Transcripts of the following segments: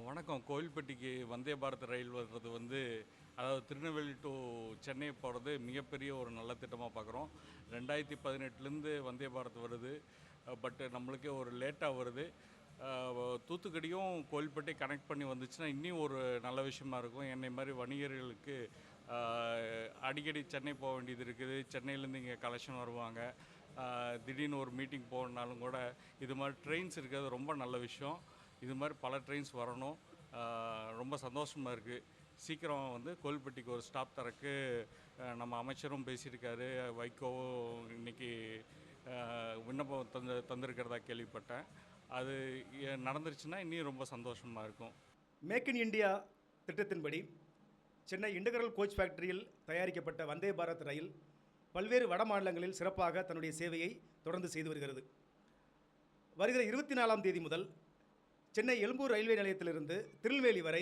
வணக்கம். கோவில்பட்டிக்கு வந்தே பாரத் ரயில் வர்றது அதாவது திருநெல்வேலி டு சென்னை போகிறது மிகப்பெரிய ஒரு நல்ல திட்டமாக பார்க்குறோம். 2018லேருந்து வந்தே பாரத் வருது. பட் நம்மளுக்கே ஒரு லேட்டாக வருது. தூத்துக்குடியும் கோவில்பட்டி கனெக்ட் பண்ணி வந்துச்சுன்னா இன்னும் ஒரு நல்ல விஷயமா இருக்கும். என்னை மாதிரி வணிகர்களுக்கு அடிக்கடி சென்னை போக வேண்டியது இருக்குது. சென்னையிலேருந்து இங்கே கலெக்ஷன் வருவாங்க. திடீர்னு ஒரு மீட்டிங் போகணுன்னாலும் கூட இது மாதிரி ட்ரெயின்ஸ் இருக்கிறது ரொம்ப நல்ல விஷயம். இது மாதிரி பல ட்ரெயின்ஸ் வரணும். ரொம்ப சந்தோஷமாக இருக்குது. சீக்கிரம் கோவில்பட்டிக்கு ஒரு ஸ்டாப் தரக்கு நம்ம அமைச்சரும் பேசியிருக்காரு. வைகோவும் இன்றைக்கி விண்ணப்பம் தந்திருக்கிறதா கேள்விப்பட்டேன். அது நடந்துருச்சுன்னா இன்னும் ரொம்ப சந்தோஷமாக இருக்கும். மேக் இன் இந்தியா திட்டத்தின்படி சென்னை இன்டகிரல் கோச் ஃபேக்டரியில் தயாரிக்கப்பட்ட வந்தே பாரத் ரயில் பல்வேறு வட மாநிலங்களில் சிறப்பாக தன்னுடைய சேவையை தொடர்ந்து செய்து வருகிறது. வருகிற 24ஆம் தேதி முதல் சென்னை எழும்பூர் ரயில்வே நிலையத்திலிருந்து திருநெல்வேலி வரை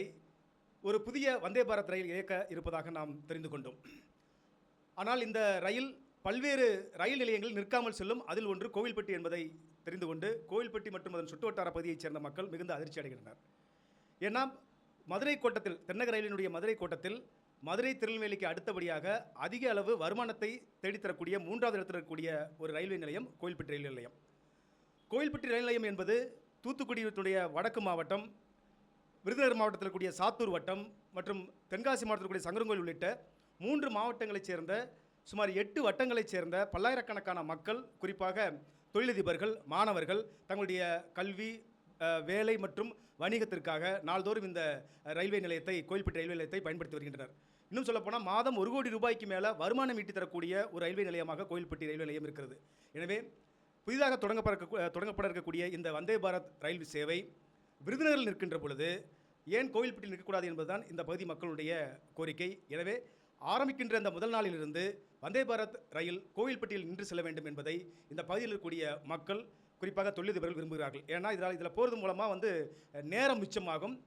ஒரு புதிய வந்தே பாரத் ரயில் இயக்க இருப்பதாக நாம் தெரிந்து கொண்டோம். ஆனால் இந்த ரயில் பல்வேறு ரயில் நிலையங்களில் நிற்காமல் செல்லும். அதில் ஒன்று கோவில்பட்டி என்பதை தெரிந்து கொண்டு கோவில்பட்டி மற்றும் அதன் சுற்றுவட்டார பகுதியைச் சேர்ந்த மக்கள் மிகுந்த அதிர்ச்சி அடைகின்றனர். ஏன்னா மதுரை கோட்டத்தில் தென்னக ரயிலினுடைய மதுரை கோட்டத்தில் மதுரை திருநெல்வேலிக்கு அடுத்தபடியாக அதிக அளவு வருமானத்தை தேடித்தரக்கூடிய 3வது இடத்தில் இருக்கக்கூடிய ஒரு ரயில்வே நிலையம் கோவில்பட்டி ரயில்வே நிலையம். கோவில்பட்டி ரயில் நிலையம் என்பது தூத்துக்குடியினுடைய வடக்கு மாவட்டம், விருதுநகர் மாவட்டத்தில் கூடிய சாத்தூர் வட்டம் மற்றும் தென்காசி மாவட்டத்தில் கூடிய சங்கரங்கோயில் உள்ளிட்ட 3 மாவட்டங்களைச் சேர்ந்த சுமார் 8 வட்டங்களைச் சேர்ந்த பல்லாயிரக்கணக்கான மக்கள், குறிப்பாக தொழிலதிபர்கள், மாணவர்கள் தங்களுடைய கல்வி, வேலை மற்றும் வணிகத்திற்காக நாள்தோறும் இந்த ரயில்வே நிலையத்தை, கோவில்பட்டி ரயில்வே நிலையத்தை பயன்படுத்தி வருகின்றனர். இன்னும் சொல்லப்போனால் மாதம் 1 கோடி ரூபாய்க்கு மேலே வருமானம் ஈட்டி தரக்கூடிய ஒரு ரயில்வே நிலையமாக கோவில்பட்டி ரயில்வே நிலையம் இருக்கிறது. எனவே புதிதாக தொடங்கப்பட இருக்கக்கூடிய இந்த வந்தே பாரத் ரயில் சேவை விருதுநகரில் நிற்கின்ற பொழுது ஏன் கோவில்பட்டியில் நிற்கக்கூடாது என்பதுதான் இந்த பகுதி மக்களுடைய கோரிக்கை. எனவே ஆரம்பிக்கின்ற இந்த முதல் நாளிலிருந்து வந்தே பாரத் ரயில் கோவில்பட்டியில் நின்று செல்ல வேண்டும் என்பதை இந்த பகுதியில் இருக்கக்கூடிய மக்கள், குறிப்பாக தொழிலதிபர்கள் விரும்புகிறார்கள். ஏன்னா இதில் போகிறது மூலமாக நேரம் மிச்சமாகும்.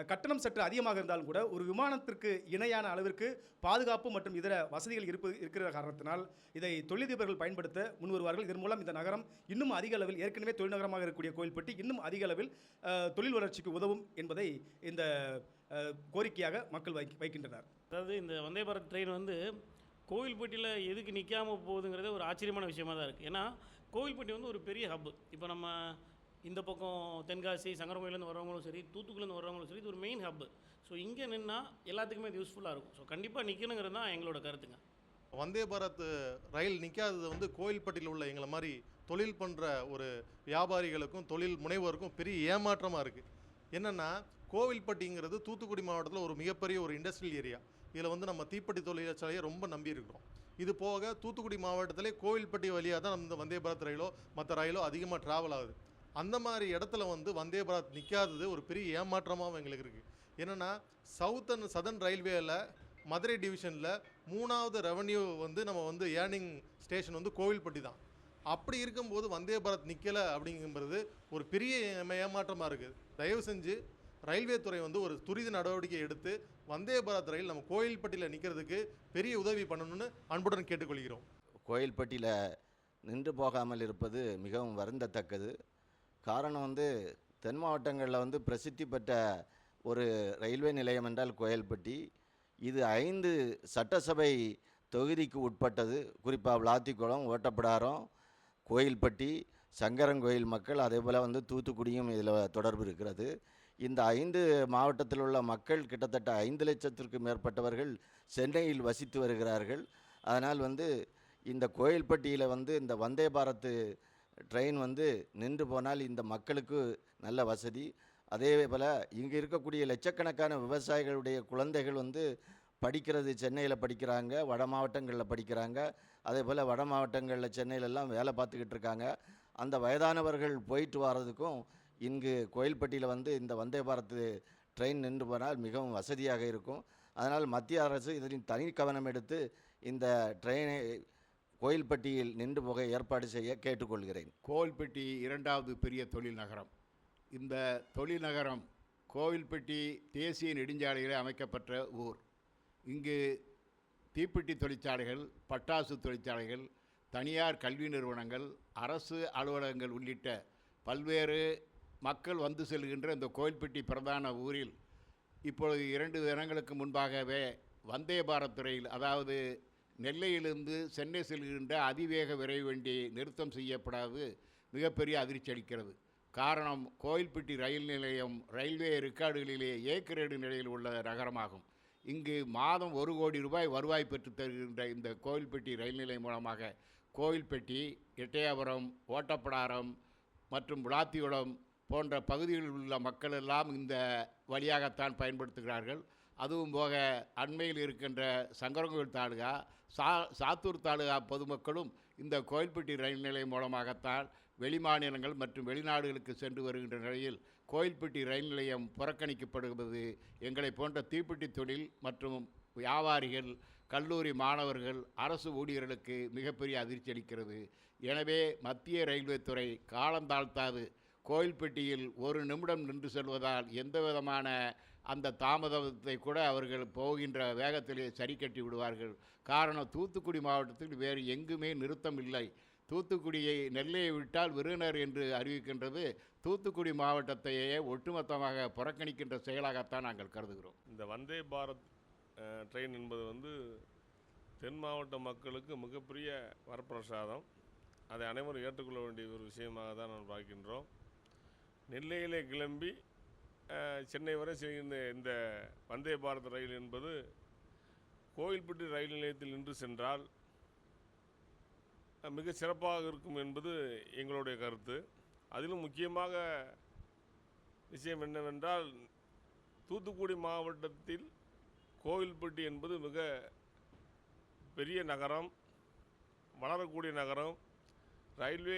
கட்டணம் சற்று அதிகமாக இருந்தாலும் கூட ஒரு விமானத்திற்கு இணையான அளவிற்கு பாதுகாப்பு மற்றும் இதர வசதிகள் இருக்கிற காரணத்தினால் இதை தொழிலதிபர்கள் பயன்படுத்த முன்வருவார்கள். இதன் மூலம் இந்த நகரம் இன்னும் அதிக அளவில், ஏற்கனவே தொழில் நகரமாக இருக்கக்கூடிய கோவில்பட்டி இன்னும் அதிக அளவில் தொழில் வளர்ச்சிக்கு உதவும் என்பதை இந்த கோரிக்கையாக மக்கள் வைக்கின்றனர். அதாவது இந்த வந்தே பாரத் ட்ரெயின் கோவில்பட்டியில் எதுக்கு நிற்காமல் போகுதுங்கிறதே ஒரு ஆச்சரியமான விஷயமாக தான் இருக்குது. ஏன்னா கோவில்பட்டி ஒரு பெரிய ஹப்பு. இப்போ நம்ம இந்த பக்கம் தென்காசி, சங்கரங்கோயிலேருந்து வரவங்களும் சரி, தூத்துக்குடிலேருந்து வரவங்களும் சரி, இது ஒரு மெயின் ஹப்பு. ஸோ இங்கே நின்னால் எல்லாத்துக்குமே இது யூஸ்ஃபுல்லாக இருக்கும். ஸோ கண்டிப்பாக நிற்கணுங்கிறது தான் எங்களோட கருத்துங்க. வந்தே பாரத் ரயில் நிற்காதது கோவில்பட்டியில் உள்ள எங்களை மாதிரி தொழில் பண்ணுற ஒரு வியாபாரிகளுக்கும் தொழில் முனைவோருக்கும் பெரிய ஏமாற்றமாக இருக்குது. என்னென்னா கோவில்பட்டிங்கிறது தூத்துக்குடி மாவட்டத்தில் ஒரு மிகப்பெரிய ஒரு இண்டஸ்ட்ரியல் ஏரியா. இதில் நம்ம தீப்பெட்டி தொழிற்சாலையை ரொம்ப நம்பி இருக்கிறோம். இது போக தூத்துக்குடி மாவட்டத்திலே கோவில்பட்டி வழியாக தான் இந்த வந்தே பாரத் ரயிலோ மற்ற ரயிலோ அதிகமாக ட்ராவல் ஆகுது. அந்த மாதிரி இடத்துல வந்தே பாரத் நிற்காதது ஒரு பெரிய ஏமாற்றமாகவும் எங்களுக்கு இருக்குது. என்னென்னா சவுத் அண்ட் சதர்ன் ரயில்வேயில் மதுரை டிவிஷனில் 3வது ரெவன்யூ நம்ம ஏர்னிங் ஸ்டேஷன் கோவில்பட்டி தான். அப்படி இருக்கும்போது வந்தே பாரத் நிற்கலை அப்படிங்கிறது ஒரு பெரிய ஏமாற்றமாக இருக்குது. தயவு செஞ்சு ரயில்வே துறை ஒரு துரித நடவடிக்கை எடுத்து வந்தே பாரத் ரயில் நம்ம கோவில்பட்டியில் நிற்கிறதுக்கு பெரிய உதவி பண்ணணும்னு அன்புடன் கேட்டுக்கொள்கிறோம். கோவில்பட்டியில் நின்று போகாமல் இருப்பது மிகவும் வருந்தத்தக்கது. காரணம் தென் மாவட்டங்களில் பிரசித்தி பெற்ற ஒரு ரயில்வே நிலையம் என்றால் கோவில்பட்டி. இது 5 சட்டசபை தொகுதிக்கு உட்பட்டது. குறிப்பாக விளாத்திக்குளம், ஓட்டப்பிடாரம், கோவில்பட்டி, சங்கரங்கோயில் மக்கள், அதே போல் தூத்துக்குடியும் இதில் தொடர்பு இருக்கிறது. இந்த 5 மாவட்டத்தில் உள்ள மக்கள் கிட்டத்தட்ட 5 லட்சத்திற்கும் மேற்பட்டவர்கள் சென்னையில் வசித்து வருகிறார்கள். அதனால் இந்த கோவில்பட்டியில் இந்த வந்தே பாரத் ட்ரெயின் நின்று போனால் இந்த மக்களுக்கு நல்ல வசதி. அதே போல் இங்கே இருக்கக்கூடிய லட்சக்கணக்கான விவசாயிகளுடைய குழந்தைகள் படிக்கிறது சென்னையில் படிக்கிறாங்க, வட மாவட்டங்களில் படிக்கிறாங்க. அதே போல் வட மாவட்டங்களில் சென்னையிலெல்லாம் வேலை பார்த்துக்கிட்டு இருக்காங்க. அந்த வயதானவர்கள் போயிட்டு வர்றதுக்கும் இங்கு கோவில்பட்டியில் இந்த வந்தே பாரத் ட்ரெயின் நின்று போனால் மிகவும் வசதியாக இருக்கும். அதனால் மத்திய அரசு இதன் தனி கவனம் எடுத்து இந்த ட்ரெயினை கோவில்பட்டியில் நின்று போக ஏற்பாடு செய்ய கேட்டுக்கொள்கிறேன். கோவில்பட்டி 2வது பெரிய தொழில் நகரம். இந்த தொழில் நகரம் கோவில்பட்டி தேசிய நெடுஞ்சாலையில் அமைக்கப்பட்ட ஊர். இங்கு தீப்பெட்டி தொழிற்சாலைகள், பட்டாசு தொழிற்சாலைகள், தனியார் கல்வி நிறுவனங்கள், அரசு அலுவலகங்கள் உள்ளிட்ட பல்வேறு மக்கள் வந்து செல்கின்ற இந்த கோயில்பட்டி பிரதான ஊரில் இப்பொழுது 2 தினங்களுக்கு முன்பாகவே வந்தே பாரத் ரயில், அதாவது நெல்லையிலிருந்து சென்னை செல்கின்ற அதிவேக விரைவு வண்டி நிறுத்தம் செய்யப்படாது மிகப்பெரிய அதிர்ச்சி அளிக்கிறது. காரணம், கோயில்பட்டி ரயில் நிலையம் ரயில்வே ரெக்கார்டுகளிலே ஏ கிரேடு நிலையில் உள்ள நகரமாகும். இங்கு மாதம் 1 கோடி ரூபாய் வருவாய் பெற்று தருகின்ற இந்த கோயில்பட்டி ரயில் நிலையம் மூலமாக கோயில்பட்டி, எட்டயபுரம், ஓட்டப்பிடாரம் மற்றும் விளாத்திகுளம் போன்ற பகுதிகளில் உள்ள மக்கள் எல்லாம் இந்த வழியாகத்தான் பயன்படுத்துகிறார்கள். அதுவும் போக அண்மையில் இருக்கின்ற சங்கரன்கோவில் தாலுகா, சாத்தூர் தாலுகா பொதுமக்களும் இந்த கோயில்பட்டி ரயில் நிலையம் மூலமாகத்தான் வெளிமாநிலங்கள் மற்றும் வெளிநாடுகளுக்கு சென்று வருகின்ற நிலையில் கோயில்பட்டி ரயில் நிலையம் புறக்கணிக்கப்படுவது எங்களை போன்ற தீப்பெட்டி தொழில் மற்றும் வியாபாரிகள், கல்லூரி மாணவர்கள், அரசு ஊழியர்களுக்கு மிகப்பெரிய அதிர்ச்சி அளிக்கிறது. எனவே மத்திய ரயில்வே துறை காலந்தாழ்த்தாது கோயில்பட்டியில் 1 நிமிடம் நின்று செல்வதால் எந்த விதமான அந்த தாமதத்தை கூட அவர்கள் போகின்ற வேகத்திலே சரி கட்டி விடுவார்கள். காரணம், தூத்துக்குடி மாவட்டத்தில் வேறு எங்குமே நிறுத்தம் இல்லை. தூத்துக்குடியை, நெல்லையை விட்டால் விருதுநகர் என்று அறிவிக்கின்றது தூத்துக்குடி மாவட்டத்தையே ஒட்டுமொத்தமாக புறக்கணிக்கின்ற செயலாகத்தான் நாங்கள் கருதுகிறோம். இந்த வந்தே பாரத் ட்ரெயின் என்பது வந்து தென் மாவட்ட மக்களுக்கு மிகப்பெரிய வரப்பிரசாதம். அதை அனைவரும் ஏற்றுக்கொள்ள வேண்டிய ஒரு விஷயமாக தான் நான் பார்க்கின்றோம். நெல்லையிலே கிளம்பி சென்னை வரை செல்கின்ற இந்த வந்தே பாரத் ரயில் என்பது கோயில்பட்டி ரயில் நிலையத்தில் நின்று சென்றால் மிக சிறப்பாக இருக்கும் என்பது எங்களுடைய கருத்து. அதிலும் முக்கியமாக விஷயம் என்னவென்றால், தூத்துக்குடி மாவட்டத்தில் கோவில்பட்டி என்பது மிக பெரிய நகரம், வளரக்கூடிய நகரம். ரயில்வே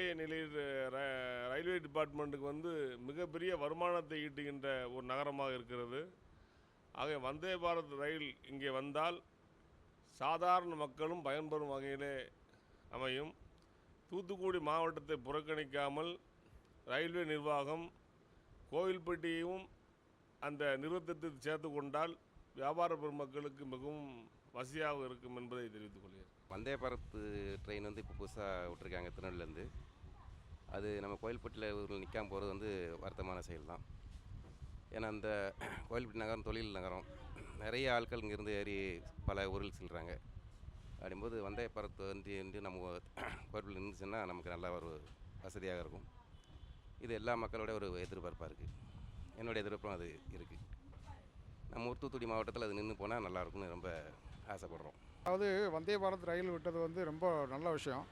டிபார்ட்மெண்ட்டுக்கு வந்து மிகப்பெரிய வருமானத்தை ஈட்டுகின்ற ஒரு நகரமாக இருக்கிறது. ஆக வந்தே பாரத் ரயில் இங்கே வந்தால் சாதாரண மக்களும் பயன்பெறும் வகையிலே அமையும். தூத்துக்குடி மாவட்டத்தை புறக்கணிக்காமல் ரயில்வே நிர்வாகம் கோவில்பட்டியையும் அந்த நிறுத்தத்தில் சேர்த்து கொண்டால் வியாபார பெருமக்களுக்கு மிகவும் வசதியாக இருக்கும் என்பதை தெரிவித்துக் கொள்கிறேன். வந்தே பாரத் ட்ரெயின் வந்து இப்போ புதுசாக விட்டுருக்காங்க திருநெல்வேலியிலேருந்து. அது நம்ம கோயில்பட்டியில் ஊரில் நிற்காம போகிறது வந்து வருத்தமான செயல் தான். ஏன்னா அந்த கோயில்பட்டி நகரம் தொழில் நகரம், நிறைய ஆட்கள் இங்கேருந்து ஏறி பல ஊரில் செல்கிறாங்க. அப்படிங்கும்போது வந்தே பாரத் வந்து நம்ம கோயில்பட்டியில் நின்றுச்சுன்னா நமக்கு நல்லா ஒரு வசதியாக இருக்கும். இது எல்லா மக்களோட ஒரு எதிர்பார்ப்பாக இருக்குது. என்னுடைய எதிர்பார்ப்பும் அது இருக்குது. நம்ம ஊர் தூத்துக்குடி மாவட்டத்தில் அது நின்று போனால் நல்லாயிருக்கும்னு ரொம்ப ஆசைப்படுறோம். அதாவது வந்தே பாரத் ரயில் விட்டது வந்து ரொம்ப நல்ல விஷயம்.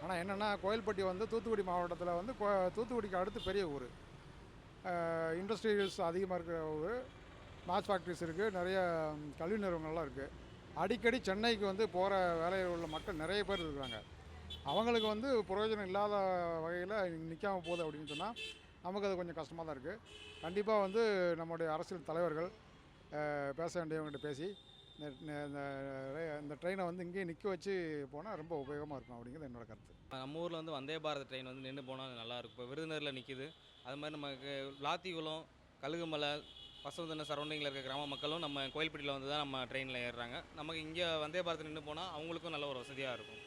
ஆனால் என்னென்னா, கோயில்பட்டி வந்து தூத்துக்குடி மாவட்டத்தில் வந்து தூத்துக்குடிக்கு அடுத்து பெரிய ஊர், இண்டஸ்ட்ரீஸ் அதிகமாக இருக்கிற ஊர், மேட்ச் ஃபேக்ட்ரிஸ் இருக்குது, நிறைய கல்வி நிறுவனங்கள்லாம் இருக்குது. அடிக்கடி சென்னைக்கு வந்து போகிற வேலையில் உள்ள மக்கள் நிறைய பேர் இருக்கிறாங்க. அவங்களுக்கு வந்து பிரயோஜனம் இல்லாத வகையில் நிற்காமல் போகுது அப்படின்னு சொன்னால் நமக்கு அது கொஞ்சம் கஷ்டமாக தான் இருக்குது. கண்டிப்பாக வந்து நம்முடைய அரசியல் தலைவர்கள் பேச வேண்டியவங்ககிட்ட பேசி இந்த ட்ரெயினை வந்து இங்கேயே நிற்க வச்சு போனால் ரொம்ப உபயோகமாக இருக்கும் அப்படிங்கிறது என்னோட கருத்து. நம்ம ஊரில் வந்து வந்தே பாரத் ட்ரெயின் வந்து நின்று போனால் நல்லாயிருக்கும். இப்போ விருதுநகரில் நிற்கிது, அது மாதிரி நமக்கு விளாத்திகுளம், கழுகுமலை, பசுவந்தன சரௌண்டிங்கில் இருக்க கிராம மக்களும் நம்ம கோயில்பட்டியில் வந்து தான் நம்ம ட்ரெயினில் ஏறுறாங்க. நமக்கு இங்கே வந்தே பாரத் நின்று போனால் அவங்களுக்கும் நல்ல ஒரு வசதியாக இருக்கும்.